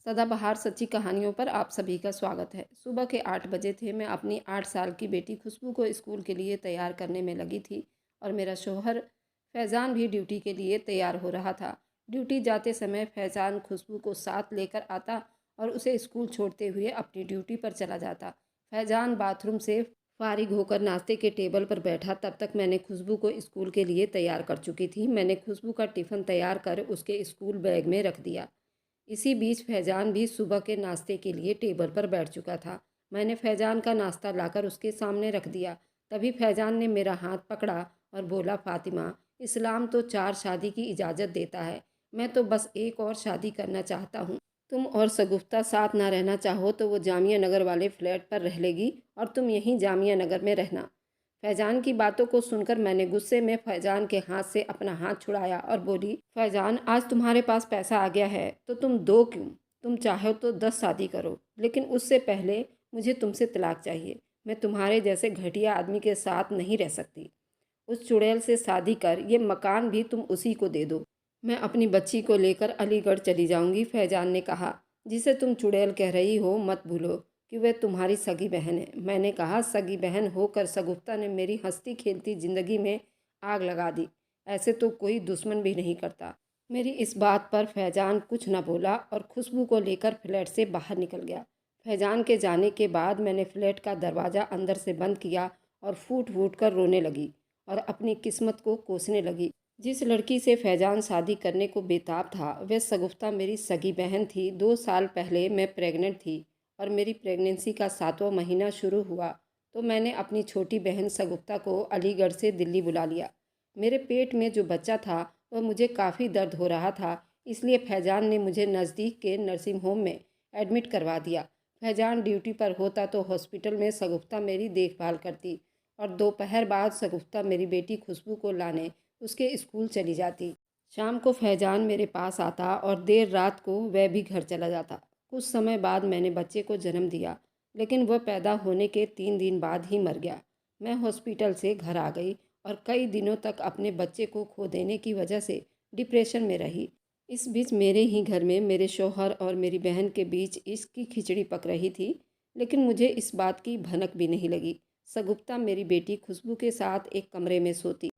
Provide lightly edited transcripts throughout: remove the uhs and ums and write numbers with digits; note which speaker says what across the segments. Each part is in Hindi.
Speaker 1: सदाबहार सच्ची कहानियों पर आप सभी का स्वागत है। सुबह के 8 बजे थे। मैं अपनी 8 साल की बेटी खुशबू को स्कूल के लिए तैयार करने में लगी थी और मेरा शौहर फैज़ान भी ड्यूटी के लिए तैयार हो रहा था। ड्यूटी जाते समय फैज़ान खुशबू को साथ लेकर आता और उसे स्कूल छोड़ते हुए अपनी ड्यूटी पर चला जाता। फैज़ान बाथरूम से फारिग होकर नाश्ते के टेबल पर बैठा, तब तक मैंने खुशबू को स्कूल के लिए तैयार कर चुकी थी। मैंने खुशबू का टिफ़िन तैयार कर उसके स्कूल बैग में रख दिया। इसी बीच फैज़ान भी सुबह के नाश्ते के लिए टेबल पर बैठ चुका था। मैंने फैज़ान का नाश्ता लाकर उसके सामने रख दिया। तभी फैज़ान ने मेरा हाथ पकड़ा और बोला, फ़ातिमा, इस्लाम तो 4 शादी की इजाज़त देता है। मैं तो बस एक और शादी करना चाहता हूँ। तुम और सगुफ्ता साथ ना रहना चाहो तो वो जामिया नगर वाले फ्लैट पर रह लेगी और तुम यहीं जामिया नगर में रहना। फैज़ान की बातों को सुनकर मैंने गुस्से में फैज़ान के हाथ से अपना हाथ छुड़ाया और बोली, फैज़ान, आज तुम्हारे पास पैसा आ गया है तो तुम दो क्यों? तुम चाहो तो 10 शादी करो, लेकिन उससे पहले मुझे तुमसे तलाक चाहिए। मैं तुम्हारे जैसे घटिया आदमी के साथ नहीं रह सकती। उस चुड़ैल से शादी कर ये मकान भी तुम उसी को दे दो। मैं अपनी बच्ची को लेकर अलीगढ़ चली जाऊंगी। फैज़ान ने कहा, जिसे तुम चुड़ैल कह रही हो मत भूलो कि वह तुम्हारी सगी बहन है। मैंने कहा, सगी बहन होकर सगुफ्ता ने मेरी हंसती खेलती ज़िंदगी में आग लगा दी। ऐसे तो कोई दुश्मन भी नहीं करता। मेरी इस बात पर फैज़ान कुछ न बोला और खुशबू को लेकर फ्लैट से बाहर निकल गया। फैज़ान के जाने के बाद मैंने फ्लैट का दरवाज़ा अंदर से बंद किया और फूट फूट कर रोने लगी और अपनी किस्मत को कोसने लगी। जिस लड़की से फैज़ान शादी करने को बेताब था वह सगुफ्ता मेरी सगी बहन थी। 2 साल पहले मैं प्रेग्नेंट थी और मेरी प्रेगनेंसी का 7वां महीना शुरू हुआ तो मैंने अपनी छोटी बहन सगुफ्ता को अलीगढ़ से दिल्ली बुला लिया। मेरे पेट में जो बच्चा था वह मुझे काफ़ी दर्द हो रहा था, इसलिए फैज़ान ने मुझे नज़दीक के नर्सिंग होम में एडमिट करवा दिया। फैज़ान ड्यूटी पर होता तो हॉस्पिटल में सगुफ्ता मेरी देखभाल करती और दोपहर बाद सगुफ्ता मेरी बेटी खुशबू को लाने उसके स्कूल चली जाती। शाम को फैज़ान मेरे पास आता और देर रात को वह भी घर चला जाता। कुछ समय बाद मैंने बच्चे को जन्म दिया, लेकिन वह पैदा होने के 3 दिन बाद ही मर गया। मैं हॉस्पिटल से घर आ गई और कई दिनों तक अपने बच्चे को खो देने की वजह से डिप्रेशन में रही। इस बीच मेरे ही घर में मेरे शौहर और मेरी बहन के बीच इश्क की खिचड़ी पक रही थी, लेकिन मुझे इस बात की भनक भी नहीं लगी। सगुप्ता मेरी बेटी खुशबू के साथ एक कमरे में सोती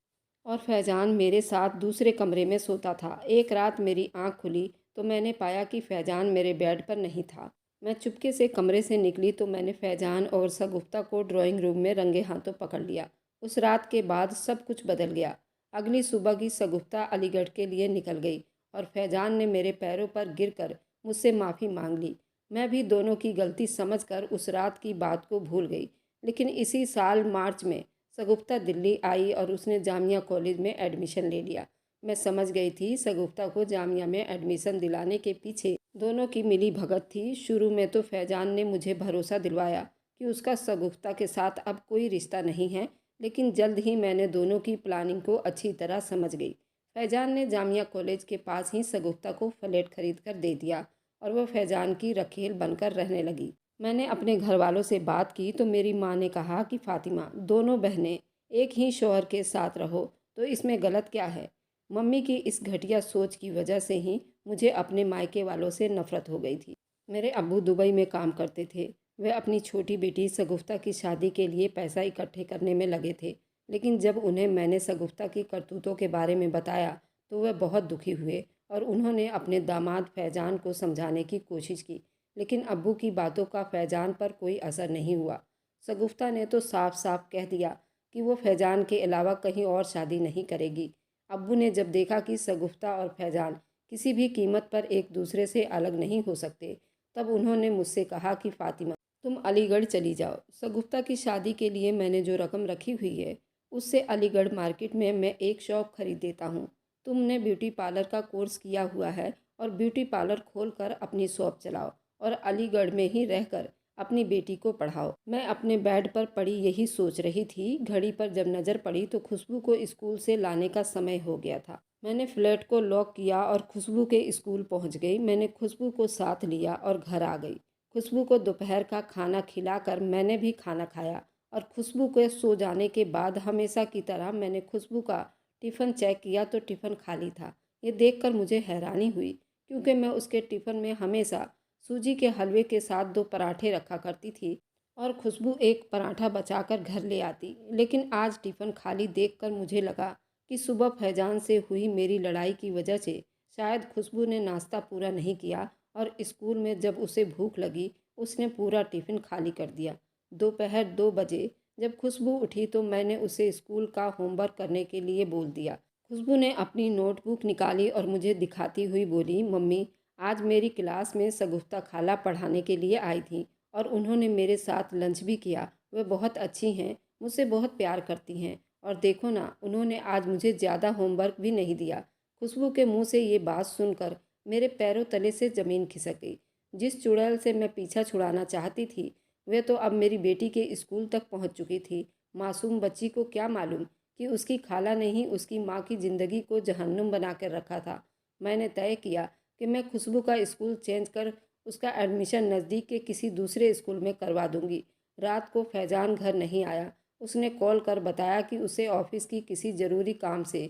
Speaker 1: और फैज़ान मेरे साथ दूसरे कमरे में सोता था। एक रात मेरी आंख खुली तो मैंने पाया कि फैज़ान मेरे बेड पर नहीं था। मैं चुपके से कमरे से निकली तो मैंने फैज़ान और सगुफ्ता को ड्राइंग रूम में रंगे हाथों पकड़ लिया। उस रात के बाद सब कुछ बदल गया। अगली सुबह की सगुफ्ता अलीगढ़ के लिए निकल गई और फैज़ान ने मेरे पैरों पर गिरकर मुझसे माफ़ी मांग ली। मैं भी दोनों की गलती समझकर उस रात की बात को भूल गई। लेकिन इसी साल मार्च में सगुफ्ता दिल्ली आई और उसने जामिया कॉलेज में एडमिशन ले लिया। मैं समझ गई थी सगुफ्ता को जामिया में एडमिशन दिलाने के पीछे दोनों की मिली भगत थी। शुरू में तो फैज़ान ने मुझे भरोसा दिलवाया कि उसका सगुफ्ता के साथ अब कोई रिश्ता नहीं है, लेकिन जल्द ही मैंने दोनों की प्लानिंग को अच्छी तरह समझ गई। फैज़ान ने जामिया कॉलेज के पास ही सगुफ्ता को फ्लैट खरीद कर दे दिया और वह फैज़ान की रखेल बनकर रहने लगी। मैंने अपने घर वालों से बात की तो मेरी माँ ने कहा कि फ़ातिमा, दोनों बहनें एक ही शौहर के साथ रहो तो इसमें गलत क्या है। मम्मी की इस घटिया सोच की वजह से ही मुझे अपने मायके वालों से नफ़रत हो गई थी। मेरे अब्बू दुबई में काम करते थे। वे अपनी छोटी बेटी सगुफ्ता की शादी के लिए पैसा इकट्ठे करने में लगे थे, लेकिन जब उन्हें मैंने सगुफ्ता की करतूतों के बारे में बताया तो वे बहुत दुखी हुए और उन्होंने अपने दामाद फैज़ान को समझाने की कोशिश की, लेकिन अब्बू की बातों का फैज़ान पर कोई असर नहीं हुआ। सगुफ्ता ने तो साफ साफ कह दिया कि वो फैज़ान के अलावा कहीं और शादी नहीं करेगी। अब्बू ने जब देखा कि सगुफ्ता और फैज़ान किसी भी कीमत पर एक दूसरे से अलग नहीं हो सकते, तब उन्होंने मुझसे कहा कि फ़ातिमा, तुम अलीगढ़ चली जाओ। सगुफ्ता की शादी के लिए मैंने जो रकम रखी हुई है उससे अलीगढ़ मार्केट में मैं एक शॉप खरीद देता हूँ। तुमने ब्यूटी पार्लर का कोर्स किया हुआ है और ब्यूटी पार्लर खोलकर अपनी शॉप चलाओ और अलीगढ़ में ही रहकर अपनी बेटी को पढ़ाओ। मैं अपने बेड पर पड़ी यही सोच रही थी। घड़ी पर जब नज़र पड़ी तो खुशबू को स्कूल से लाने का समय हो गया था। मैंने फ्लैट को लॉक किया और खुशबू के स्कूल पहुंच गई। मैंने खुशबू को साथ लिया और घर आ गई। खुशबू को दोपहर का खाना खिलाकर मैंने भी खाना खाया और खुशबू के सो जाने के बाद हमेशा की तरह मैंने खुशबू का टिफ़िन चेक किया तो टिफ़िन खाली था। ये देखकर मुझे हैरानी हुई, क्योंकि मैं उसके टिफ़िन में हमेशा सूजी के हलवे के साथ 2 पराठे रखा करती थी और खुशबू एक पराठा बचाकर घर ले आती। लेकिन आज टिफ़िन खाली देखकर मुझे लगा कि सुबह फैजान से हुई मेरी लड़ाई की वजह से शायद खुशबू ने नाश्ता पूरा नहीं किया और स्कूल में जब उसे भूख लगी उसने पूरा टिफ़िन खाली कर दिया। दोपहर 2 बजे जब खुशबू उठी तो मैंने उसे स्कूल का होमवर्क करने के लिए बोल दिया। खुशबू ने अपनी नोटबुक निकाली और मुझे दिखाती हुई बोली, मम्मी आज मेरी क्लास में शगुफ्ता खाला पढ़ाने के लिए आई थी और उन्होंने मेरे साथ लंच भी किया। वे बहुत अच्छी हैं, मुझसे बहुत प्यार करती हैं और देखो ना, उन्होंने आज मुझे ज़्यादा होमवर्क भी नहीं दिया। खुशबू के मुंह से ये बात सुनकर मेरे पैरों तले से ज़मीन खिसक गई। जिस चुड़ैल से मैं पीछा छुड़ाना चाहती थी वह तो अब मेरी बेटी के स्कूल तक पहुंच चुकी थी। मासूम बच्ची को क्या मालूम कि उसकी खाला ने ही उसकी माँ की ज़िंदगी को जहन्नुम बना कर रखा था। मैंने तय किया कि मैं खुशबू का स्कूल चेंज कर उसका एडमिशन नज़दीक के किसी दूसरे स्कूल में करवा दूंगी। रात को फैजान घर नहीं आया। उसने कॉल कर बताया कि उसे ऑफिस की किसी ज़रूरी काम से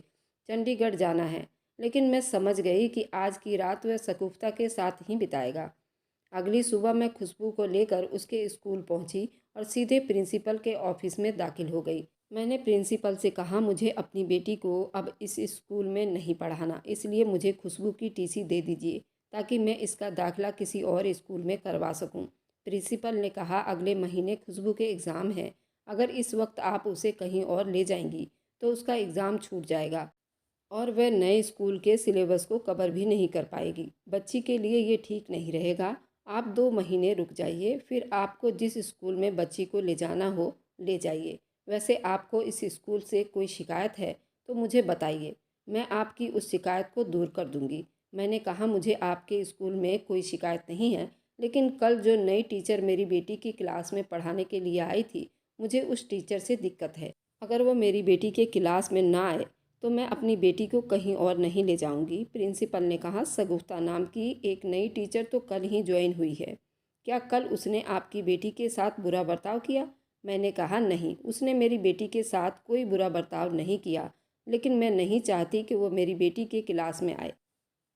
Speaker 1: चंडीगढ़ जाना है, लेकिन मैं समझ गई कि आज की रात वह शगुफ्ता के साथ ही बिताएगा। अगली सुबह मैं खुशबू को लेकर उसके स्कूल पहुंची और सीधे प्रिंसिपल के ऑफिस में दाखिल हो गई। मैंने प्रिंसिपल से कहा, मुझे अपनी बेटी को अब इस स्कूल में नहीं पढ़ाना, इसलिए मुझे खुशबू की टीसी दे दीजिए ताकि मैं इसका दाखिला किसी और स्कूल में करवा सकूं। प्रिंसिपल ने कहा, अगले महीने खुशबू के एग्ज़ाम हैं। अगर इस वक्त आप उसे कहीं और ले जाएंगी तो उसका एग्ज़ाम छूट जाएगा और वह नए स्कूल के सिलेबस को कवर भी नहीं कर पाएगी। बच्ची के लिए ये ठीक नहीं रहेगा। आप 2 महीने रुक जाइए, फिर आपको जिस स्कूल में बच्ची को ले जाना हो ले जाइए। वैसे आपको इस स्कूल से कोई शिकायत है तो मुझे बताइए, मैं आपकी उस शिकायत को दूर कर दूंगी। मैंने कहा, मुझे आपके स्कूल में कोई शिकायत नहीं है, लेकिन कल जो नई टीचर मेरी बेटी की क्लास में पढ़ाने के लिए आई थी, मुझे उस टीचर से दिक्कत है। अगर वो मेरी बेटी के क्लास में ना आए तो मैं अपनी बेटी को कहीं और नहीं ले जाऊंगी। प्रिंसिपल ने कहा, शगुफ्ता नाम की एक नई टीचर तो कल ही ज्वाइन हुई है। क्या कल उसने आपकी बेटी के साथ बुरा बर्ताव किया? मैंने कहा, नहीं, उसने मेरी बेटी के साथ कोई बुरा बर्ताव नहीं किया, लेकिन मैं नहीं चाहती कि वो मेरी बेटी के क्लास में आए।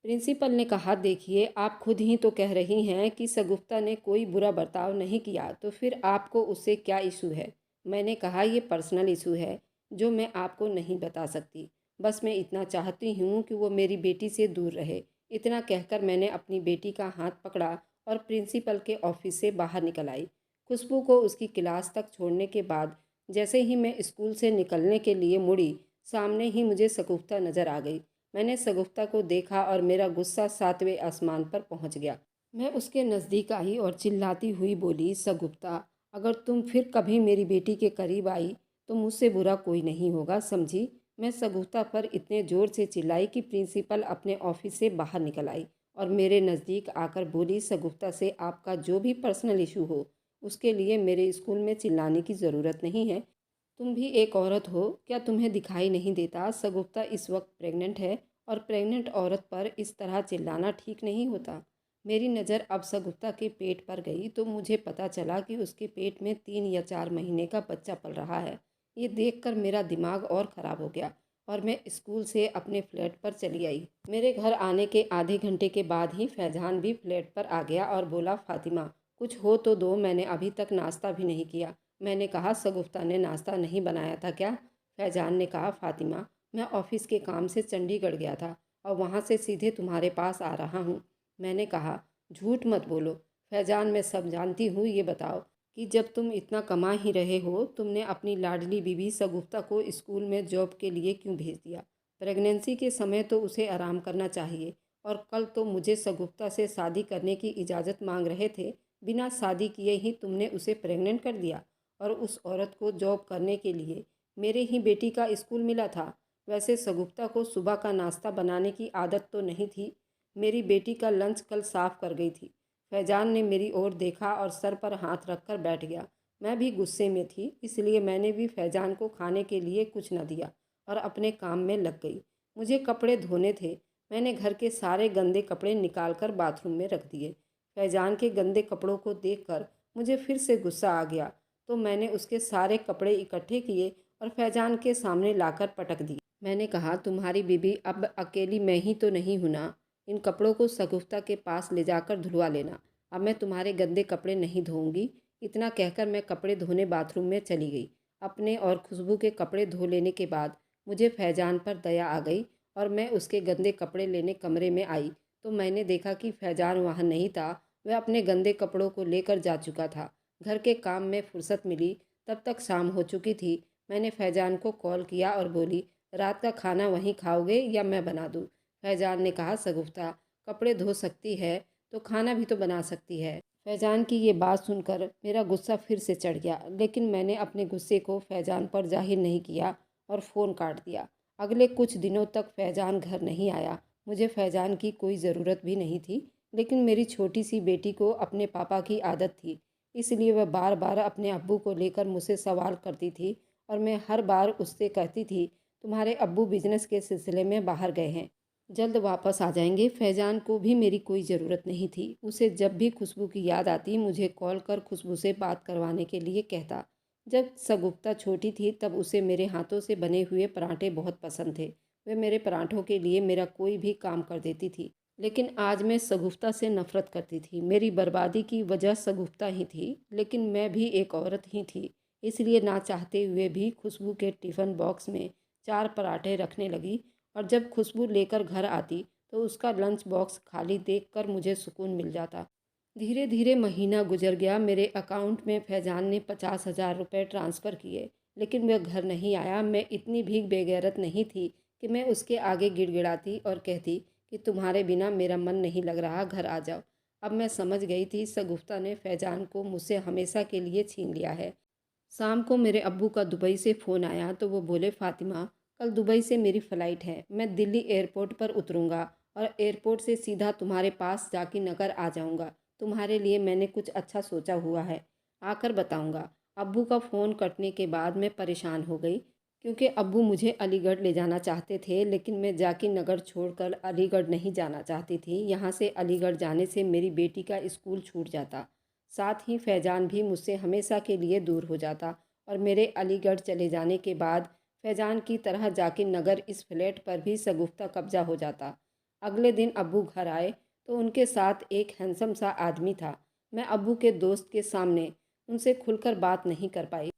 Speaker 1: प्रिंसिपल ने कहा, देखिए, आप खुद ही तो कह रही हैं कि शगुफ्ता ने कोई बुरा बर्ताव नहीं किया, तो फिर आपको उससे क्या इशू है? मैंने कहा, ये पर्सनल इशू है जो मैं आपको नहीं बता सकती। बस मैं इतना चाहती हूँ कि वो मेरी बेटी से दूर रहे। इतना कहकर मैंने अपनी बेटी का हाथ पकड़ा और प्रिंसिपल के ऑफिस से बाहर निकल आई। खुशबू को उसकी क्लास तक छोड़ने के बाद जैसे ही मैं स्कूल से निकलने के लिए मुड़ी, सामने ही मुझे शगुफ्ता नज़र आ गई। मैंने शगुफ्ता को देखा और मेरा गुस्सा 7वें आसमान पर पहुंच गया। मैं उसके नज़दीक आई और चिल्लाती हुई बोली, शगुफ्ता, अगर तुम फिर कभी मेरी बेटी के करीब आई तो मुझसे बुरा कोई नहीं होगा, समझी? मैं शगुफ्ता पर इतने ज़ोर से चिल्लाई कि प्रिंसिपल अपने ऑफिस से बाहर निकल आई और मेरे नज़दीक आकर बोली, शगुफ्ता से आपका जो भी पर्सनल इशू हो उसके लिए मेरे स्कूल में चिल्लाने की ज़रूरत नहीं है। तुम भी एक औरत हो, क्या तुम्हें दिखाई नहीं देता शगुफ्ता इस वक्त प्रेग्नेंट है और प्रेग्नेंट औरत पर इस तरह चिल्लाना ठीक नहीं होता। मेरी नज़र अब शगुफ्ता के पेट पर गई तो मुझे पता चला कि उसके पेट में 3 या 4 महीने का बच्चा पल रहा है। ये देखकर मेरा दिमाग और ख़राब हो गया और मैं स्कूल से अपने फ्लैट पर चली आई। मेरे घर आने के आधे घंटे के बाद ही फैजान भी फ्लैट पर आ गया और बोला, फातिमा, कुछ हो तो दो, मैंने अभी तक नाश्ता भी नहीं किया। मैंने कहा, शगुफ्ता ने नाश्ता नहीं बनाया था क्या? फैजान ने कहा, फातिमा, मैं ऑफिस के काम से चंडीगढ़ गया था और वहाँ से सीधे तुम्हारे पास आ रहा हूँ। मैंने कहा, झूठ मत बोलो फैजान, मैं सब जानती हूँ। ये बताओ कि जब तुम इतना कमा ही रहे हो, तुमने अपनी लाडली बीबी शगुफ्ता को स्कूल में जॉब के लिए क्यों भेज दिया? प्रेगनेंसी के समय तो उसे आराम करना चाहिए और कल तो मुझे शगुफ्ता से शादी करने की इजाज़त मांग रहे थे। बिना शादी किए ही तुमने उसे प्रेग्नेंट कर दिया और उस औरत को जॉब करने के लिए मेरे ही बेटी का स्कूल मिला था। वैसे शगुफ्ता को सुबह का नाश्ता बनाने की आदत तो नहीं थी। मेरी बेटी का लंच कल साफ़ कर गई थी। फैजान ने मेरी ओर देखा और सर पर हाथ रखकर बैठ गया। मैं भी गुस्से में थी, इसलिए मैंने भी फैजान को खाने के लिए कुछ न दिया और अपने काम में लग गई। मुझे कपड़े धोने थे। मैंने घर के सारे गंदे कपड़े निकाल कर बाथरूम में रख दिए। फैजान के गंदे कपड़ों को देखकर मुझे फिर से गुस्सा आ गया, तो मैंने उसके सारे कपड़े इकट्ठे किए और फैजान के सामने लाकर पटक दिए। मैंने कहा, तुम्हारी बीबी अब अकेली मैं ही तो नहीं हूँ ना, इन कपड़ों को शगुफ्ता के पास ले जाकर धुलवा लेना। अब मैं तुम्हारे गंदे कपड़े नहीं धोऊंगी। इतना कहकर मैं कपड़े धोने बाथरूम में चली गई। अपने और खुशबू के कपड़े धो लेने के बाद मुझे फैजान पर दया आ गई और मैं उसके गंदे कपड़े लेने कमरे में आई तो मैंने देखा कि फैजान वहाँ नहीं था। वह अपने गंदे कपड़ों को लेकर जा चुका था। घर के काम में फुर्सत मिली तब तक शाम हो चुकी थी। मैंने फैजान को कॉल किया और बोली, रात का खाना वहीं खाओगे या मैं बना दूँ? फैजान ने कहा, सगुफ्ता, कपड़े धो सकती है तो खाना भी तो बना सकती है। फैजान की ये बात सुनकर मेरा गुस्सा फिर से चढ़ गया, लेकिन मैंने अपने गुस्से को फैजान पर जाहिर नहीं किया और फ़ोन काट दिया। अगले कुछ दिनों तक फैजान घर नहीं आया। मुझे फैजान की कोई ज़रूरत भी नहीं थी, लेकिन मेरी छोटी सी बेटी को अपने पापा की आदत थी, इसलिए वह बार बार अपने अब्बू को लेकर मुझसे सवाल करती थी और मैं हर बार उससे कहती थी, तुम्हारे अब्बू बिजनेस के सिलसिले में बाहर गए हैं, जल्द वापस आ जाएंगे। फैजान को भी मेरी कोई ज़रूरत नहीं थी। उसे जब भी खुशबू की याद आती मुझे कॉल कर खुशबू से बात करवाने के लिए कहता। जब सगुप्ता छोटी थी तब उसे मेरे हाथों से बने हुए पराठे बहुत पसंद थे। वह मेरे पराठों के लिए मेरा कोई भी काम कर देती थी। लेकिन आज मैं सगुफ्ता से नफरत करती थी। मेरी बर्बादी की वजह सगुफ्ता ही थी, लेकिन मैं भी एक औरत ही थी, इसलिए ना चाहते हुए भी खुशबू के टिफ़िन बॉक्स में 4 पराठे रखने लगी और जब खुशबू लेकर घर आती तो उसका लंच बॉक्स खाली देखकर मुझे सुकून मिल जाता। धीरे धीरे महीना गुजर गया। मेरे अकाउंट में फैजान ने 50,000 रुपये ट्रांसफ़र किए, लेकिन वह घर नहीं आया। मैं इतनी भी बेगैरत नहीं थी कि मैं उसके आगे गिड़गिड़ाती और कहती कि तुम्हारे बिना मेरा मन नहीं लग रहा, घर आ जाओ। अब मैं समझ गई थी सगुफ्ता ने फैजान को मुझसे हमेशा के लिए छीन लिया है। शाम को मेरे अब्बू का दुबई से फ़ोन आया तो वो बोले, फ़ातिमा, कल दुबई से मेरी फ़्लाइट है, मैं दिल्ली एयरपोर्ट पर उतरूँगा और एयरपोर्ट से सीधा तुम्हारे पास जाकिर नगर आ जाऊँगा। तुम्हारे लिए मैंने कुछ अच्छा सोचा हुआ है, आकर बताऊँगा। अब्बू का फ़ोन कटने के बाद मैं परेशान हो गई, क्योंकि अब्बू मुझे अलीगढ़ ले जाना चाहते थे, लेकिन मैं जाकिर नगर छोड़कर अलीगढ़ नहीं जाना चाहती थी। यहाँ से अलीगढ़ जाने से मेरी बेटी का स्कूल छूट जाता, साथ ही फैजान भी मुझसे हमेशा के लिए दूर हो जाता और मेरे अलीगढ़ चले जाने के बाद फैजान की तरह जाकिर नगर इस फ्लैट पर भी सगुफ्ता कब्जा हो जाता। अगले दिन अब्बू घर आए तो उनके साथ एक हैंडसम सा आदमी था। मैं अब्बू के दोस्त के सामने उनसे खुलकर बात नहीं कर पाई।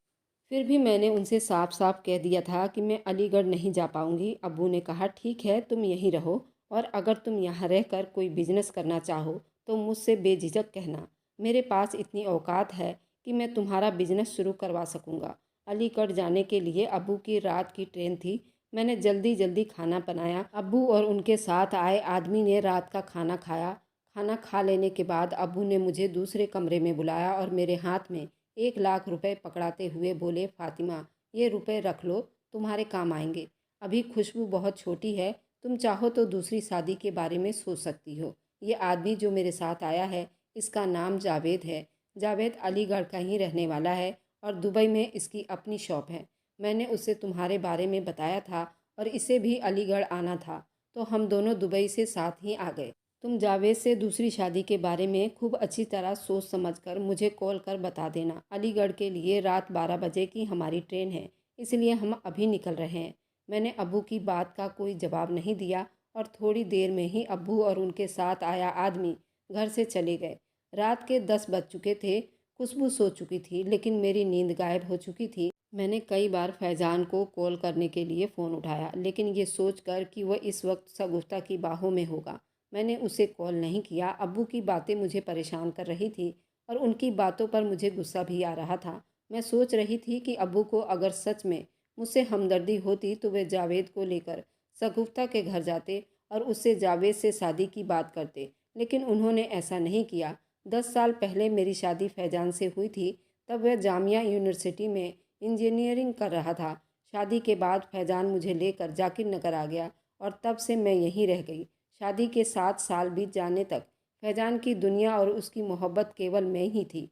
Speaker 1: फिर भी मैंने उनसे साफ साफ कह दिया था कि मैं अलीगढ़ नहीं जा पाऊंगी। अब्बू ने कहा, ठीक है, तुम यहीं रहो और अगर तुम यहाँ रहकर कोई बिजनेस करना चाहो तो मुझसे बेझिझक कहना। मेरे पास इतनी औकात है कि मैं तुम्हारा बिजनेस शुरू करवा सकूँगा। अलीगढ़ जाने के लिए अब्बू की रात की ट्रेन थी। मैंने जल्दी जल्दी खाना बनाया। अब्बू और उनके साथ आए आदमी ने रात का खाना खाया। खाना खा लेने के बाद अब्बू ने मुझे दूसरे कमरे में बुलाया और मेरे हाथ में 1 लाख रुपए पकड़ाते हुए बोले, फातिमा, ये रुपए रख लो, तुम्हारे काम आएंगे। अभी खुशबू बहुत छोटी है, तुम चाहो तो दूसरी शादी के बारे में सोच सकती हो। ये आदमी जो मेरे साथ आया है, इसका नाम जावेद है। जावेद अलीगढ़ का ही रहने वाला है और दुबई में इसकी अपनी शॉप है। मैंने उसे तुम्हारे बारे में बताया था और इसे भी अलीगढ़ आना था, तो हम दोनों दुबई से साथ ही आ गए। तुम जावेद से दूसरी शादी के बारे में खूब अच्छी तरह सोच समझकर मुझे कॉल कर बता देना। अलीगढ़ के लिए रात 12 बजे की हमारी ट्रेन है, इसलिए हम अभी निकल रहे हैं। मैंने अब्बू की बात का कोई जवाब नहीं दिया और थोड़ी देर में ही अब्बू और उनके साथ आया आदमी घर से चले गए। रात के 10 बज चुके थे। खुशबू सो चुकी थी, लेकिन मेरी नींद गायब हो चुकी थी। मैंने कई बार फैजान को कॉल करने के लिए फ़ोन उठाया, लेकिन ये सोचकर कि वह इस वक्त सगुफ्ता की बाहों में होगा, मैंने उसे कॉल नहीं किया। अब्बू की बातें मुझे परेशान कर रही थी और उनकी बातों पर मुझे गुस्सा भी आ रहा था। मैं सोच रही थी कि अब्बू को अगर सच में मुझसे हमदर्दी होती तो वे जावेद को लेकर सगुफ्ता के घर जाते और उससे जावेद से शादी की बात करते, लेकिन उन्होंने ऐसा नहीं किया। 10 साल पहले मेरी शादी फैजान से हुई थी, तब वह जामिया यूनिवर्सिटी में इंजीनियरिंग कर रहा था। शादी के बाद फैजान मुझे लेकर जाकिर नगर आ गया और तब से मैं यहीं रह गई। शादी के 7 साल बीत जाने तक फैजान की दुनिया और उसकी मोहब्बत केवल मैं ही थी।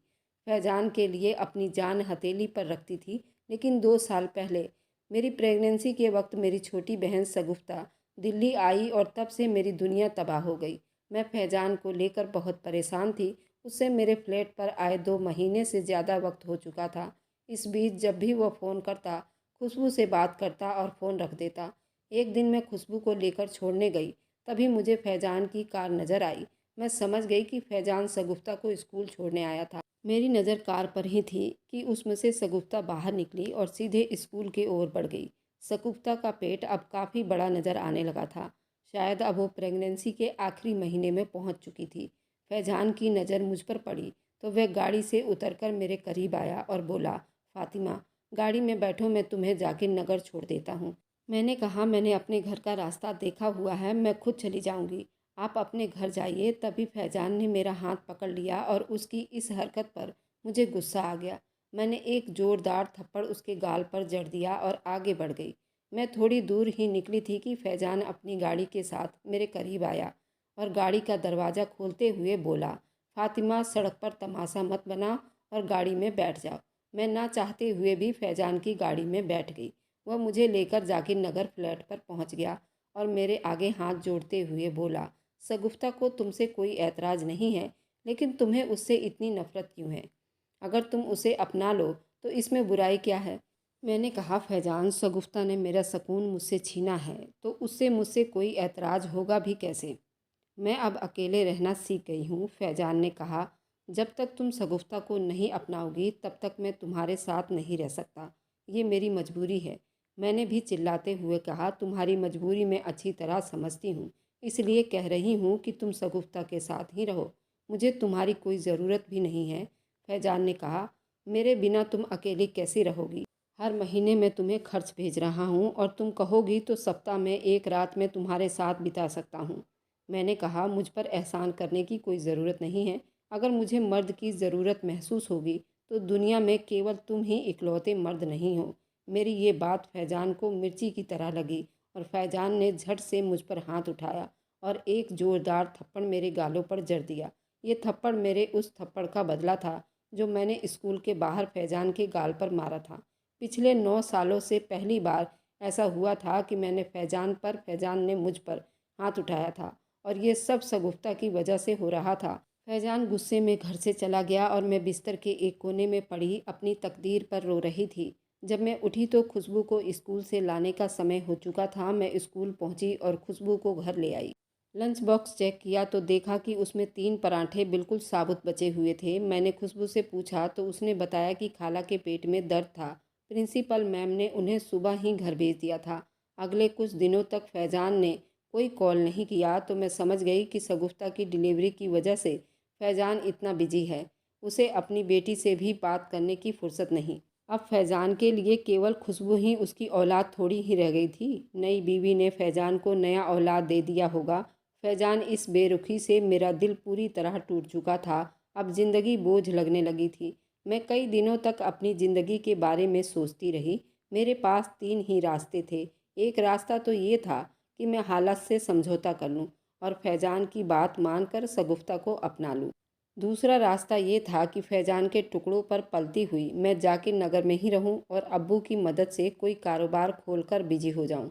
Speaker 1: फैजान के लिए अपनी जान हथेली पर रखती थी, लेकिन 2 साल पहले मेरी प्रेगनेंसी के वक्त मेरी छोटी बहन सगुफ्ता दिल्ली आई और तब से मेरी दुनिया तबाह हो गई। मैं फैजान को लेकर बहुत परेशान थी। उससे मेरे फ्लैट पर आए 2 महीने से ज़्यादा वक्त हो चुका था। इस बीच जब भी वह फ़ोन करता, खुशबू से बात करता और फ़ोन रख देता। एक दिन मैं खुशबू को लेकर छोड़ने गई, तभी मुझे फैजान की कार नज़र आई। मैं समझ गई कि फैजान शगुफ्ता को स्कूल छोड़ने आया था। मेरी नज़र कार पर ही थी कि उसमें से शगुफ्ता बाहर निकली और सीधे स्कूल की ओर बढ़ गई। शगुफ्ता का पेट अब काफ़ी बड़ा नज़र आने लगा था। शायद अब वो प्रेगनेंसी के आखिरी महीने में पहुंच चुकी थी। फैजान की नज़र मुझ पर पड़ी तो वह गाड़ी से उतरकर मेरे करीब आया और बोला, फातिमा, गाड़ी में बैठो, मैं तुम्हें जाकिर नगर छोड़ देता हूँ। मैंने कहा, मैंने अपने घर का रास्ता देखा हुआ है, मैं खुद चली जाऊँगी, आप अपने घर जाइए। तभी फैजान ने मेरा हाथ पकड़ लिया और उसकी इस हरकत पर मुझे गुस्सा आ गया। मैंने एक ज़ोरदार थप्पड़ उसके गाल पर जड़ दिया और आगे बढ़ गई। मैं थोड़ी दूर ही निकली थी कि फैजान अपनी गाड़ी के साथ मेरे करीब आया और गाड़ी का दरवाज़ा खोलते हुए बोला, फातिमा, सड़क पर तमाशा मत बना और गाड़ी में बैठ जाओ। मैं ना चाहते हुए भी फैजान की गाड़ी में बैठ गई। वह मुझे लेकर जाकिर नगर फ्लैट पर पहुंच गया और मेरे आगे हाथ जोड़ते हुए बोला, शगुफ्ता को तुमसे कोई ऐतराज़ नहीं है, लेकिन तुम्हें उससे इतनी नफ़रत क्यों है? अगर तुम उसे अपना लो तो इसमें बुराई क्या है? मैंने कहा, फैजान, शगुफ्ता ने मेरा सुकून मुझसे छीना है तो उससे मुझसे कोई ऐतराज़ होगा भी कैसे? मैं अब अकेले रहना सीख गई हूँ। फैजान ने कहा, जब तक तुम शगुफ्ता को नहीं अपनाओगी तब तक मैं तुम्हारे साथ नहीं रह सकता। ये मेरी मजबूरी है। मैंने भी चिल्लाते हुए कहा, तुम्हारी मजबूरी मैं अच्छी तरह समझती हूँ, इसलिए कह रही हूँ कि तुम शगुफ्ता के साथ ही रहो। मुझे तुम्हारी कोई ज़रूरत भी नहीं है। फैजान ने कहा, मेरे बिना तुम अकेली कैसी रहोगी? हर महीने मैं तुम्हें खर्च भेज रहा हूँ और तुम कहोगी तो सप्ताह में एक रात मैं तुम्हारे साथ बिता सकता हूँ। मैंने कहा, मुझ पर एहसान करने की कोई ज़रूरत नहीं है। अगर मुझे मर्द की ज़रूरत महसूस होगी तो दुनिया में केवल तुम ही इकलौते मर्द नहीं हो। मेरी ये बात फैजान को मिर्ची की तरह लगी और फैजान ने झट से मुझ पर हाथ उठाया और एक ज़ोरदार थप्पड़ मेरे गालों पर जड़ दिया। ये थप्पड़ मेरे उस थप्पड़ का बदला था जो मैंने स्कूल के बाहर फैजान के गाल पर मारा था। पिछले 9 सालों से पहली बार ऐसा हुआ था कि मैंने फैजान ने मुझ पर हाथ उठाया था और ये सब शगुफ्ता की वजह से हो रहा था। फैजान गुस्से में घर से चला गया और मैं बिस्तर के एक कोने में पड़ी अपनी तकदीर पर रो रही थी। जब मैं उठी तो खुशबू को स्कूल से लाने का समय हो चुका था। मैं स्कूल पहुंची और खुशबू को घर ले आई। लंच बॉक्स चेक किया तो देखा कि उसमें 3 पराठे बिल्कुल साबुत बचे हुए थे। मैंने खुशबू से पूछा तो उसने बताया कि खाला के पेट में दर्द था। प्रिंसिपल मैम ने उन्हें सुबह ही घर भेज दिया था। अगले कुछ दिनों तक फैजान ने कोई कॉल नहीं किया तो मैं समझ गई कि शगुफ्ता की डिलीवरी की वजह से फैजान इतना बिजी है। उसे अपनी बेटी से भी बात करने की फुर्सत नहीं। अब फैजान के लिए केवल खुशबू ही उसकी औलाद थोड़ी ही रह गई थी। नई बीवी ने फैजान को नया औलाद दे दिया होगा। फैजान इस बेरुखी से मेरा दिल पूरी तरह टूट चुका था। अब जिंदगी बोझ लगने लगी थी। मैं कई दिनों तक अपनी ज़िंदगी के बारे में सोचती रही। मेरे पास 3 ही रास्ते थे। एक रास्ता तो ये था कि मैं हालत से समझौता कर लूं और फैजान की बात मानकर शगुफ्ता को अपना लूं। दूसरा रास्ता ये था कि फैजान के टुकड़ों पर पलती हुई मैं जाकिर नगर में ही रहूं और अब्बू की मदद से कोई कारोबार खोलकर बिजी हो जाऊं।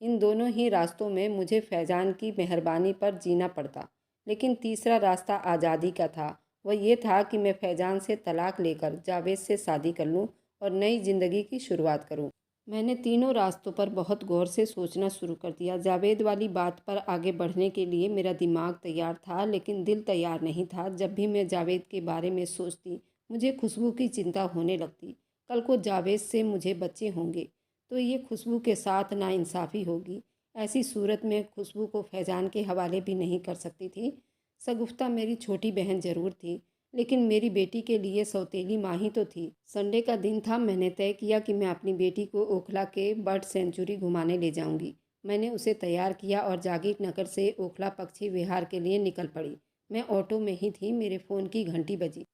Speaker 1: इन दोनों ही रास्तों में मुझे फैजान की मेहरबानी पर जीना पड़ता। लेकिन तीसरा रास्ता आज़ादी का था। वह ये था कि मैं फैजान से तलाक लेकर जावेद से शादी कर लूं और नई ज़िंदगी की शुरुआत करूं। मैंने तीनों रास्तों पर बहुत गौर से सोचना शुरू कर दिया। जावेद वाली बात पर आगे बढ़ने के लिए मेरा दिमाग तैयार था, लेकिन दिल तैयार नहीं था। जब भी मैं जावेद के बारे में सोचती मुझे खुशबू की चिंता होने लगती। कल को जावेद से मुझे बच्चे होंगे तो ये खुशबू के साथ नाइंसाफ़ी होगी। ऐसी सूरत में खुशबू को फैजान के हवाले भी नहीं कर सकती थी। शगुफ्ता मेरी छोटी बहन ज़रूर थी, लेकिन मेरी बेटी के लिए सौतेली माँ ही तो थी। संडे का दिन था। मैंने तय किया कि मैं अपनी बेटी को ओखला के बर्ड सेंचुरी घुमाने ले जाऊंगी। मैंने उसे तैयार किया और जागीर नगर से ओखला पक्षी विहार के लिए निकल पड़ी। मैं ऑटो में ही थी। मेरे फ़ोन की घंटी बजी।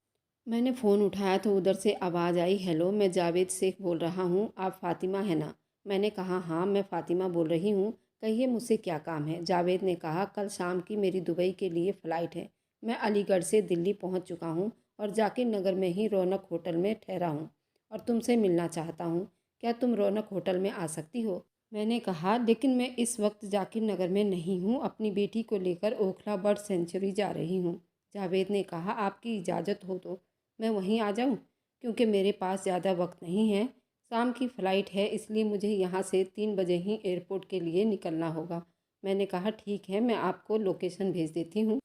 Speaker 1: मैंने फ़ोन उठाया तो उधर से आवाज़ आई, हेलो, मैं जावेद शेख बोल रहा हूँ, आप फ़ातिमा है ना? मैंने कहा, हाँ, मैं फ़ातिमा बोल रही हूँ, कहिए मुझसे क्या काम है? जावेद ने कहा, कल शाम की मेरी दुबई के लिए फ़्लाइट है। मैं अलीगढ़ से दिल्ली पहुँच चुका हूँ और जाकिर नगर में ही रौनक होटल में ठहरा हूँ और तुमसे मिलना चाहता हूँ। क्या तुम रौनक होटल में आ सकती हो? मैंने कहा, लेकिन मैं इस वक्त जाकिर नगर में नहीं हूँ, अपनी बेटी को लेकर ओखला बर्ड सेंचुरी जा रही हूँ। जावेद ने कहा, आपकी इजाज़त हो तो मैं वहीं आ जाऊं, क्योंकि मेरे पास ज़्यादा वक्त नहीं है। शाम की फ़्लाइट है, इसलिए मुझे यहाँ से 3 बजे ही एयरपोर्ट के लिए निकलना होगा। मैंने कहा, ठीक है, मैं आपको लोकेशन भेज देती हूँ,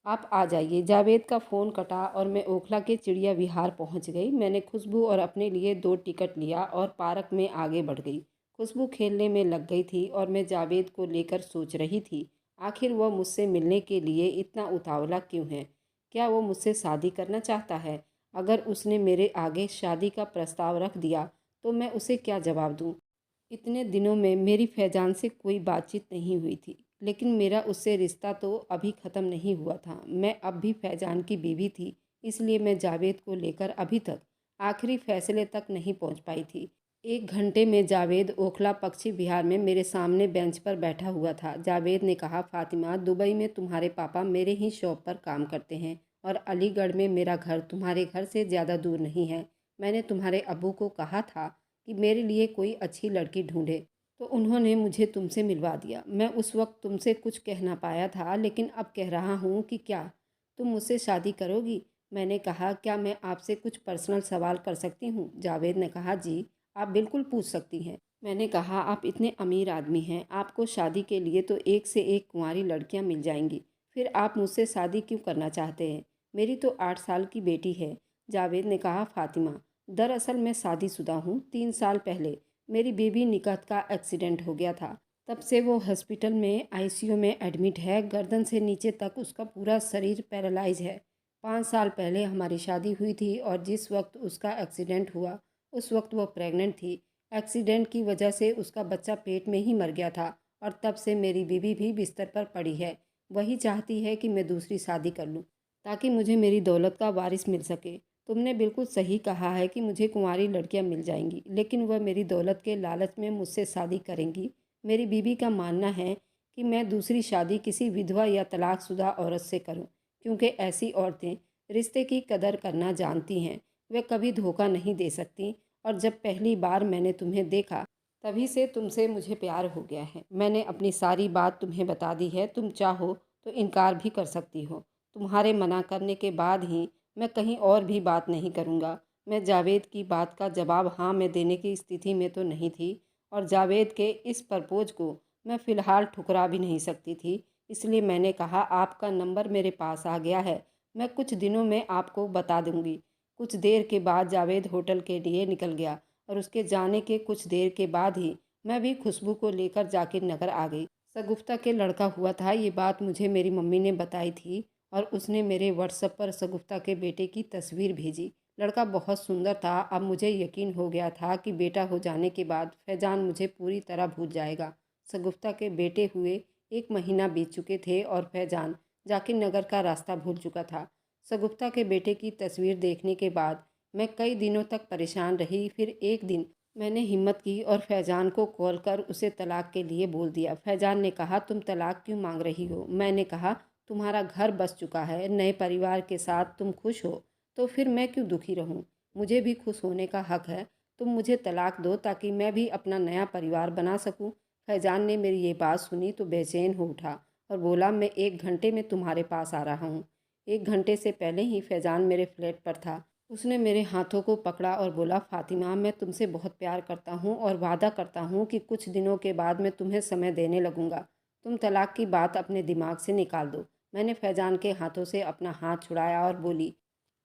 Speaker 1: आप आ जाइए। जावेद का फ़ोन कटा और मैं ओखला के चिड़िया विहार पहुंच गई। मैंने खुशबू और अपने लिए 2 टिकट लिया और पार्क में आगे बढ़ गई। खुशबू खेलने में लग गई थी और मैं जावेद को लेकर सोच रही थी, आखिर वह मुझसे मिलने के लिए इतना उतावला क्यों है? क्या वो मुझसे शादी करना चाहता है? अगर उसने मेरे आगे शादी का प्रस्ताव रख दिया तो मैं उसे क्या जवाब दूँ? इतने दिनों में मेरी फैजान से कोई बातचीत नहीं हुई थी, लेकिन मेरा उससे रिश्ता तो अभी ख़त्म नहीं हुआ था। मैं अब भी फैजान की बीवी थी, इसलिए मैं जावेद को लेकर अभी तक आखिरी फैसले तक नहीं पहुंच पाई थी। 1 घंटे में जावेद ओखला पक्षी विहार में मेरे सामने बेंच पर बैठा हुआ था। जावेद ने कहा, फातिमा, दुबई में तुम्हारे पापा मेरे ही शॉप पर काम करते हैं और अलीगढ़ में मेरा घर तुम्हारे घर से ज़्यादा दूर नहीं है। मैंने तुम्हारे अब्बू को कहा था कि मेरे लिए कोई अच्छी लड़की ढूंढे, तो उन्होंने मुझे तुमसे मिलवा दिया। मैं उस वक्त तुमसे कुछ कह ना पाया था, लेकिन अब कह रहा हूँ कि क्या तुम मुझसे शादी करोगी? मैंने कहा, क्या मैं आपसे कुछ पर्सनल सवाल कर सकती हूँ? जावेद ने कहा, जी, आप बिल्कुल पूछ सकती हैं। मैंने कहा, आप इतने अमीर आदमी हैं, आपको शादी के लिए तो एक से एक कुंवारी लड़कियाँ मिल जाएंगी, फिर आप मुझसे शादी क्यों करना चाहते हैं? मेरी तो 8 साल की बेटी है। जावेद ने कहा, फातिमा, दरअसल मैं शादीशुदा हूँ। 3 साल पहले मेरी बेबी निकहत का एक्सीडेंट हो गया था। तब से वो हॉस्पिटल में आईसीयू में एडमिट है। गर्दन से नीचे तक उसका पूरा शरीर पैरालाइज है। 5 साल पहले हमारी शादी हुई थी और जिस वक्त उसका एक्सीडेंट हुआ उस वक्त वो प्रेग्नेंट थी। एक्सीडेंट की वजह से उसका बच्चा पेट में ही मर गया था और तब से मेरी बीवी भी बिस्तर पर पड़ी है। वही चाहती है कि मैं दूसरी शादी कर लूँ ताकि मुझे मेरी दौलत का वारिस मिल सके। तुमने बिल्कुल सही कहा है कि मुझे कुंवारी लड़कियां मिल जाएंगी, लेकिन वह मेरी दौलत के लालच में मुझसे शादी करेंगी। मेरी बीवी का मानना है कि मैं दूसरी शादी किसी विधवा या तलाकशुदा औरत से करूं, क्योंकि ऐसी औरतें रिश्ते की कदर करना जानती हैं। वे कभी धोखा नहीं दे सकती और जब पहली बार मैंने तुम्हें देखा तभी से तुमसे मुझे प्यार हो गया है। मैंने अपनी सारी बात तुम्हें बता दी है। तुम चाहो तो इनकार भी कर सकती हो। तुम्हारे मना करने के बाद ही मैं कहीं और भी बात नहीं करूँगा। मैं जावेद की बात का जवाब हाँ में देने की स्थिति में तो नहीं थी और जावेद के इस प्रपोज को मैं फ़िलहाल ठुकरा भी नहीं सकती थी। इसलिए मैंने कहा, आपका नंबर मेरे पास आ गया है, मैं कुछ दिनों में आपको बता दूंगी। कुछ देर के बाद जावेद होटल के लिए निकल गया और उसके जाने के कुछ देर के बाद ही मैं भी खुशबू को लेकर जाकिर नगर आ गई। शगुफ्ता के लड़का हुआ था, ये बात मुझे मेरी मम्मी ने बताई थी और उसने मेरे व्हाट्सएप पर शगुफ्ता के बेटे की तस्वीर भेजी। लड़का बहुत सुंदर था। अब मुझे यकीन हो गया था कि बेटा हो जाने के बाद फैजान मुझे पूरी तरह भूल जाएगा। शगुफ्ता के बेटे हुए 1 महीना बीत चुके थे और फैजान जाकिर नगर का रास्ता भूल चुका था। शगुफ्ता के बेटे की तस्वीर देखने के बाद मैं कई दिनों तक परेशान रही। फिर एक दिन मैंने हिम्मत की और फैजान को कॉल कर उसे तलाक के लिए बोल दिया। फैजान ने कहा, तुम तलाक क्यों मांग रही हो? मैंने कहा, तुम्हारा घर बस चुका है, नए परिवार के साथ तुम खुश हो, तो फिर मैं क्यों दुखी रहूं? मुझे भी खुश होने का हक है। तुम मुझे तलाक दो ताकि मैं भी अपना नया परिवार बना सकूं। फैजान ने मेरी ये बात सुनी तो बेचैन हो उठा और बोला, मैं 1 घंटे में तुम्हारे पास आ रहा हूँ। 1 घंटे से पहले ही फैजान मेरे फ्लैट पर था। उसने मेरे हाथों को पकड़ा और बोला, फातिमा, मैं तुमसे बहुत प्यार करता हूँ और वादा करता हूँ कि कुछ दिनों के बाद मैं तुम्हें समय देने लगूंगा। तुम तलाक की बात अपने दिमाग से निकाल दो। मैंने फैजान के हाथों से अपना हाथ छुड़ाया और बोली,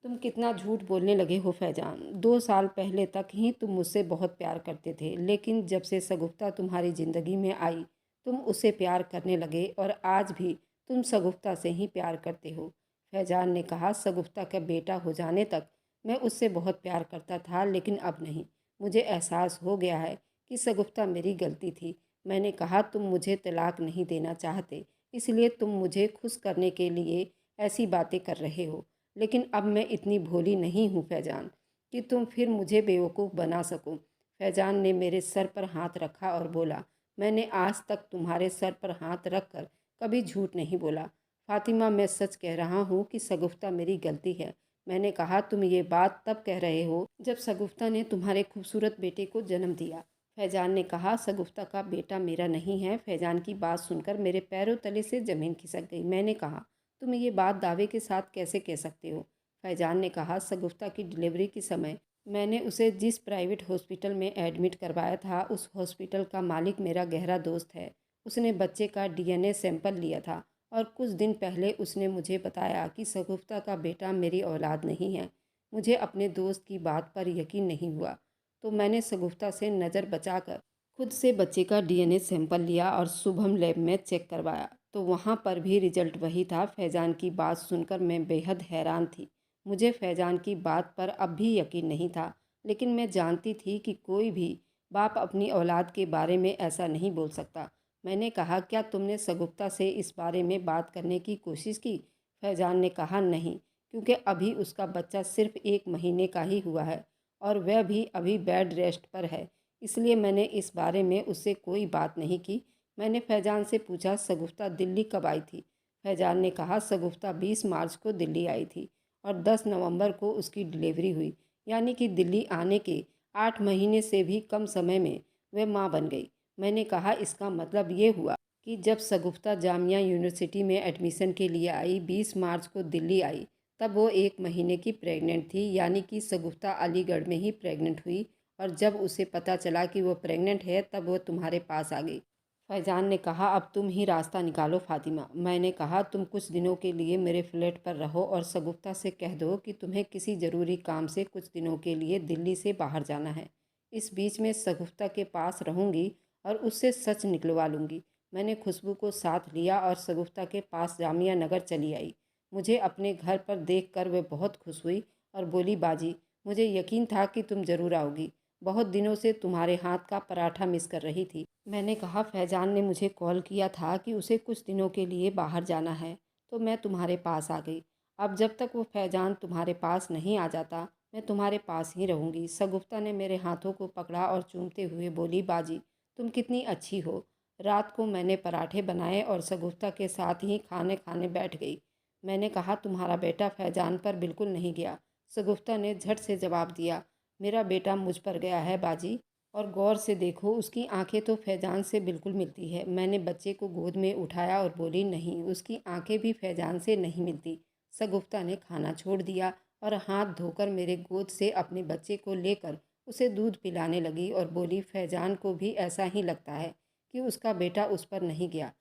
Speaker 1: तुम कितना झूठ बोलने लगे हो फैजान। 2 साल पहले तक ही तुम मुझसे बहुत प्यार करते थे, लेकिन जब से शगुफ्ता तुम्हारी ज़िंदगी में आई तुम उससे प्यार करने लगे और आज भी तुम शगुफ्ता से ही प्यार करते हो। फैजान ने कहा, शगुफ्ता का बेटा हो जाने तक मैं उससे बहुत प्यार करता था, लेकिन अब नहीं। मुझे एहसास हो गया है कि शगुफ्ता मेरी गलती थी। मैंने कहा, तुम मुझे तलाक नहीं देना चाहते, इसलिए तुम मुझे खुश करने के लिए ऐसी बातें कर रहे हो, लेकिन अब मैं इतनी भोली नहीं हूँ फैजान कि तुम फिर मुझे बेवकूफ़ बना सको। फैजान ने मेरे सर पर हाथ रखा और बोला, मैंने आज तक तुम्हारे सर पर हाथ रख कर कभी झूठ नहीं बोला। फातिमा, मैं सच कह रहा हूँ कि शगुफ्ता मेरी गलती है। मैंने कहा, तुम ये बात तब कह रहे हो जब शगुफ्ता ने तुम्हारे खूबसूरत बेटे को जन्म दिया। फैजान ने कहा, शगुफ्ता का बेटा मेरा नहीं है। फैजान की बात सुनकर मेरे पैरों तले से ज़मीन खिसक गई। मैंने कहा, तुम ये बात दावे के साथ कैसे कह सकते हो? फैजान ने कहा, शगुफ्ता की डिलीवरी के समय मैंने उसे जिस प्राइवेट हॉस्पिटल में एडमिट करवाया था उस हॉस्पिटल का मालिक मेरा गहरा दोस्त है। उसने बच्चे का डीएनए सैंपल लिया था और कुछ दिन पहले उसने मुझे बताया कि शगुफ्ता का बेटा मेरी औलाद नहीं है। मुझे अपने दोस्त की बात पर यकीन नहीं हुआ, तो मैंने शगुफ्ता से नज़र बचाकर खुद से बच्चे का डीएनए सैंपल लिया और शुभम लैब में चेक करवाया, तो वहाँ पर भी रिजल्ट वही था। फैज़ान की बात सुनकर मैं बेहद हैरान थी। मुझे फैज़ान की बात पर अब भी यकीन नहीं था, लेकिन मैं जानती थी कि कोई भी बाप अपनी औलाद के बारे में ऐसा नहीं बोल सकता। मैंने कहा, क्या तुमने शगुफ्ता से इस बारे में बात करने की कोशिश की? फैज़ान ने कहा, नहीं, क्योंकि अभी उसका बच्चा सिर्फ 1 महीने का ही हुआ है और वह भी अभी बेड रेस्ट पर है, इसलिए मैंने इस बारे में उससे कोई बात नहीं की। मैंने फैज़ान से पूछा, शगुफ्ता दिल्ली कब आई थी? फैज़ान ने कहा, शगुफ्ता 20 मार्च को दिल्ली आई थी और 10 नवंबर को उसकी डिलीवरी हुई, यानी कि दिल्ली आने के 8 महीने से भी कम समय में वह माँ बन गई। मैंने कहा, इसका मतलब ये हुआ कि जब शगुफ्ता जामिया यूनिवर्सिटी में एडमिशन के लिए आई, 20 मार्च को दिल्ली आई, तब वो 1 महीने की प्रेग्नेंट थी, यानी कि शगुफ्ता अलीगढ़ में ही प्रेग्नेंट हुई और जब उसे पता चला कि वो प्रेग्नेंट है तब वो तुम्हारे पास आ गई। फैज़ान ने कहा, अब तुम ही रास्ता निकालो फ़ातिमा। मैंने कहा, तुम कुछ दिनों के लिए मेरे फ्लैट पर रहो और शगुफ्ता से कह दो कि तुम्हें किसी ज़रूरी काम से कुछ दिनों के लिए दिल्ली से बाहर जाना है। इस बीच में शगुफ्ता के पास रहूँगी और उससे सच निकलवा लूँगी। मैंने खुशबू को साथ लिया और शगुफ्ता के पास जामिया नगर चली आई। मुझे अपने घर पर देखकर वह बहुत खुश हुई और बोली, बाजी, मुझे यकीन था कि तुम ज़रूर आओगी। बहुत दिनों से तुम्हारे हाथ का पराठा मिस कर रही थी। मैंने कहा, फैज़ान ने मुझे कॉल किया था कि उसे कुछ दिनों के लिए बाहर जाना है, तो मैं तुम्हारे पास आ गई। अब जब तक वो फैज़ान तुम्हारे पास नहीं आ जाता, मैं तुम्हारे पास ही रहूँगी। शगुफ्ता ने मेरे हाथों को पकड़ा और चूमते हुए बोली, बाजी, तुम कितनी अच्छी हो। रात को मैंने पराठे बनाए और शगुफ्ता के साथ ही खाने खाने बैठ गई। मैंने कहा, तुम्हारा बेटा फैज़ान पर बिल्कुल नहीं गया। शगुफ्ता ने झट से जवाब दिया, मेरा बेटा मुझ पर गया है बाजी, और गौर से देखो, उसकी आंखें तो फैज़ान से बिल्कुल मिलती है। मैंने बच्चे को गोद में उठाया और बोली, नहीं, उसकी आंखें भी फैज़ान से नहीं मिलती। शगुफ्ता ने खाना छोड़ दिया और हाथ धोकर मेरे गोद से अपने बच्चे को लेकर उसे दूध पिलाने लगी और बोली, फैज़ान को भी ऐसा ही लगता है कि उसका बेटा उस पर नहीं गया,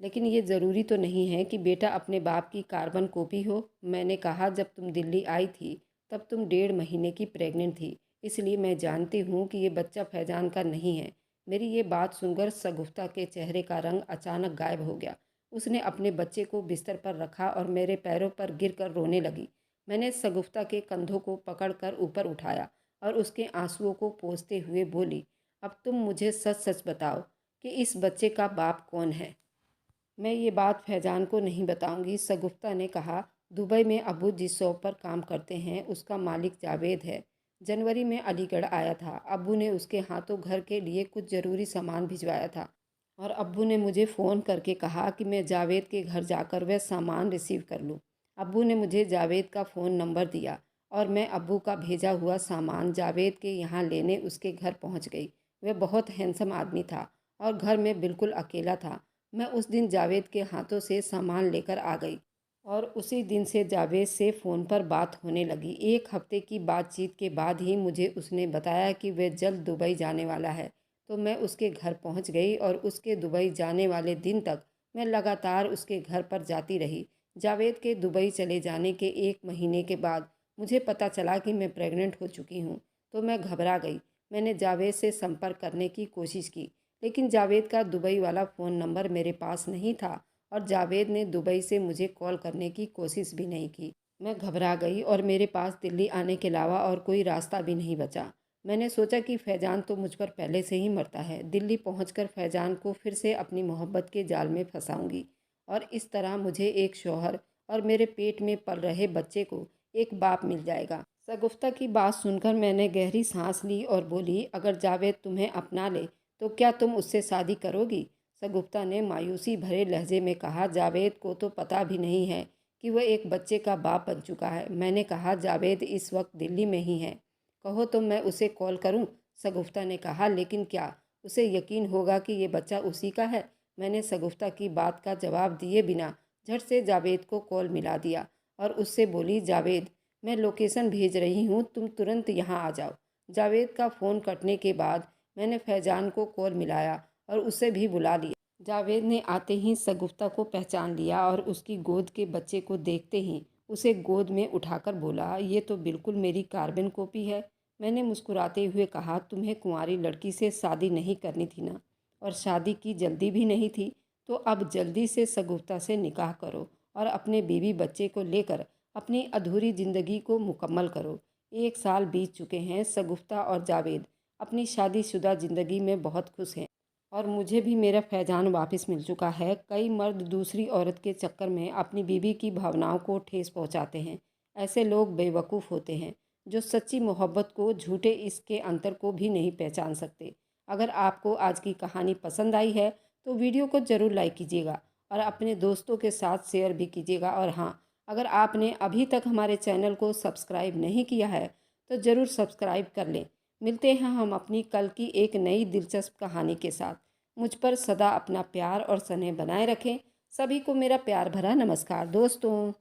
Speaker 1: लेकिन ये ज़रूरी तो नहीं है कि बेटा अपने बाप की कार्बन कॉपी हो। मैंने कहा, जब तुम दिल्ली आई थी तब तुम 1.5 महीने की प्रेग्नेंट थी, इसलिए मैं जानती हूँ कि ये बच्चा फैज़ान का नहीं है। मेरी ये बात सुनकर शगुफ्ता के चेहरे का रंग अचानक गायब हो गया। उसने अपने बच्चे को बिस्तर पर रखा और मेरे पैरों पर गिरकर रोने लगी। मैंने शगुफ्ता के कंधों को पकड़कर ऊपर उठाया और उसके आंसुओं को पोंछते हुए बोली, अब तुम मुझे सच सच बताओ कि इस बच्चे का बाप कौन है। मैं ये बात फैज़ान को नहीं बताऊंगी, शगुफ्ता ने कहा। दुबई में अबू जिस शॉप पर काम करते हैं उसका मालिक जावेद है। जनवरी में अलीगढ़ आया था। अब्बू ने उसके हाथों घर के लिए कुछ ज़रूरी सामान भिजवाया था और अब्बू ने मुझे फ़ोन करके कहा कि मैं जावेद के घर जाकर वह सामान रिसीव कर लूँ। अब्बू ने मुझे जावेद का फ़ोन नंबर दिया और मैं अब्बू का भेजा हुआ सामान जावेद के यहाँ लेने उसके घर पहुँच गई। वह बहुत हैंडसम आदमी था और घर में बिल्कुल अकेला था। मैं उस दिन जावेद के हाथों से सामान लेकर आ गई और उसी दिन से जावेद से फ़ोन पर बात होने लगी। 1 हफ्ते की बातचीत के बाद ही मुझे उसने बताया कि वह जल्द दुबई जाने वाला है, तो मैं उसके घर पहुंच गई और उसके दुबई जाने वाले दिन तक मैं लगातार उसके घर पर जाती रही। जावेद के दुबई चले जाने के 1 महीने के बाद मुझे पता चला कि मैं प्रेग्नेंट हो चुकी हूँ, तो मैं घबरा गई। मैंने जावेद से संपर्क करने की कोशिश की, लेकिन जावेद का दुबई वाला फ़ोन नंबर मेरे पास नहीं था और जावेद ने दुबई से मुझे कॉल करने की कोशिश भी नहीं की। मैं घबरा गई और मेरे पास दिल्ली आने के अलावा और कोई रास्ता भी नहीं बचा। मैंने सोचा कि फैज़ान तो मुझ पर पहले से ही मरता है। दिल्ली पहुंचकर फैज़ान को फिर से अपनी मोहब्बत के जाल में फंसाऊंगी और इस तरह मुझे एक शौहर और मेरे पेट में पल रहे बच्चे को एक बाप मिल जाएगा। शगुफ्ता की बात सुनकर मैंने गहरी सांस ली और बोली, अगर जावेद तुम्हें अपना ले तो क्या तुम उससे शादी करोगी? शगुफ्ता ने मायूसी भरे लहजे में कहा, जावेद को तो पता भी नहीं है कि वह एक बच्चे का बाप बन चुका है। मैंने कहा, जावेद इस वक्त दिल्ली में ही है, कहो तो मैं उसे कॉल करूं? शगुफ्ता ने कहा, लेकिन क्या उसे यकीन होगा कि ये बच्चा उसी का है? मैंने शगुफ्ता की बात का जवाब दिए बिना झट से जावेद को कॉल मिला दिया और उससे बोली, जावेद, मैं लोकेशन भेज रही हूँ, तुम तुरंत यहाँ आ जाओ। जावेद का फ़ोन कटने के बाद मैंने फैज़ान को कॉल मिलाया और उसे भी बुला लिया। जावेद ने आते ही शगुफ्ता को पहचान लिया और उसकी गोद के बच्चे को देखते ही उसे गोद में उठाकर बोला, ये तो बिल्कुल मेरी कार्बन कॉपी है। मैंने मुस्कुराते हुए कहा, तुम्हें कुंवारी लड़की से शादी नहीं करनी थी ना, और शादी की जल्दी भी नहीं थी, तो अब जल्दी से शगुफ्ता से निकाह करो और अपने बीवी बच्चे को लेकर अपनी अधूरी ज़िंदगी को मुकम्मल करो। 1 साल बीत चुके हैं। शगुफ्ता और जावेद अपनी शादीशुदा ज़िंदगी में बहुत खुश हैं और मुझे भी मेरा फैजान वापस मिल चुका है। कई मर्द दूसरी औरत के चक्कर में अपनी बीवी की भावनाओं को ठेस पहुंचाते हैं। ऐसे लोग बेवकूफ़ होते हैं जो सच्ची मोहब्बत को झूठे इश्क के अंतर को भी नहीं पहचान सकते। अगर आपको आज की कहानी पसंद आई है तो वीडियो को ज़रूर लाइक कीजिएगा और अपने दोस्तों के साथ शेयर भी कीजिएगा। और हाँ, अगर आपने अभी तक हमारे चैनल को सब्सक्राइब नहीं किया है तो ज़रूर सब्सक्राइब कर लें। मिलते हैं हम अपनी कल की एक नई दिलचस्प कहानी के साथ। मुझ पर सदा अपना प्यार और स्नेह बनाए रखें। सभी को मेरा प्यार भरा नमस्कार दोस्तों।